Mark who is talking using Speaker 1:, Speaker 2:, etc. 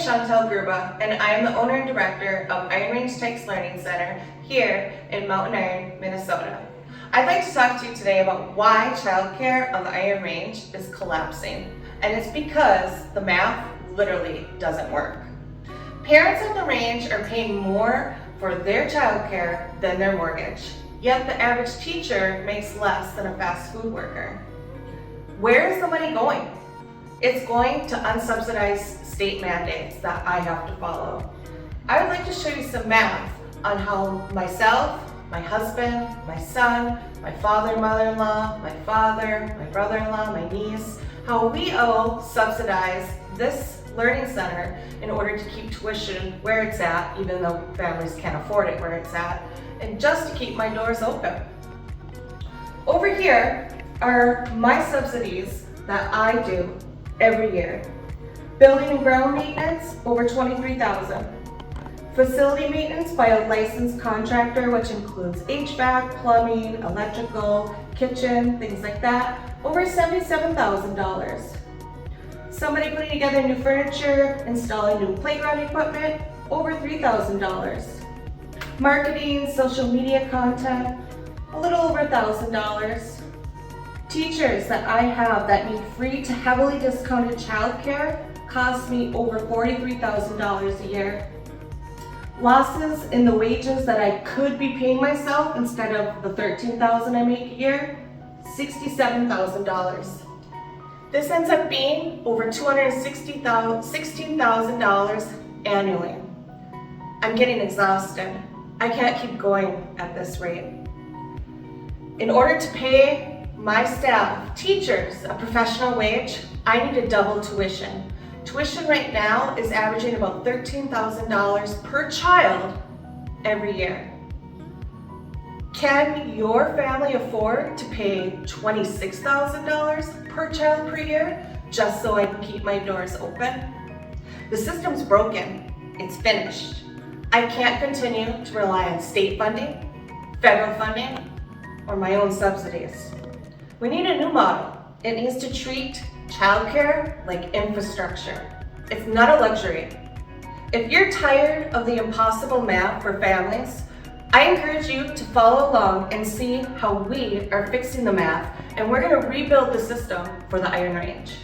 Speaker 1: Chantel Gruba, and I am the owner and director of Iron Range Tykes Learning Center here in Mountain Iron, Minnesota. I'd like to talk to you today about why childcare on the Iron Range is collapsing, and it's because the math literally doesn't work. Parents on the range are paying more for their childcare than their mortgage, yet the average teacher makes less than a fast food worker. Where is the money going? It's going to unsubsidized state mandates that I have to follow. I would like to show you some math on how myself, my husband, my son, my father and mother-in-law, my father, my brother-in-law, my niece, how we all subsidize this learning center in order to keep tuition where it's at, even though families can't afford it where it's at, and just to keep my doors open. Over here are my subsidies that I do every year. Building and ground maintenance, over $23,000. Facility maintenance by a licensed contractor, which includes HVAC, plumbing, electrical, kitchen, things like that, over $77,000. Somebody putting together new furniture, installing new playground equipment, over $3,000. Marketing, social media content, a little over $1,000. Teachers that I have that need free to heavily discounted childcare cost me over $43,000 a year. Losses in the wages that I could be paying myself instead of the $13,000 I make a year, $67,000. This ends up being over $16,000 annually. I'm getting exhausted. I can't keep going at this rate. In order to pay my staff, teachers, a professional wage, I need to double tuition. Tuition right now is averaging about $13,000 per child every year. Can your family afford to pay $26,000 per child per year just so I can keep my doors open? The system's broken. It's finished. I can't continue to rely on state funding, federal funding, or my own subsidies. We need a new model. It needs to treat childcare like infrastructure. It's not a luxury. If you're tired of the impossible math for families, I encourage you to follow along and see how we are fixing the math, and we're going to rebuild the system for the Iron Range.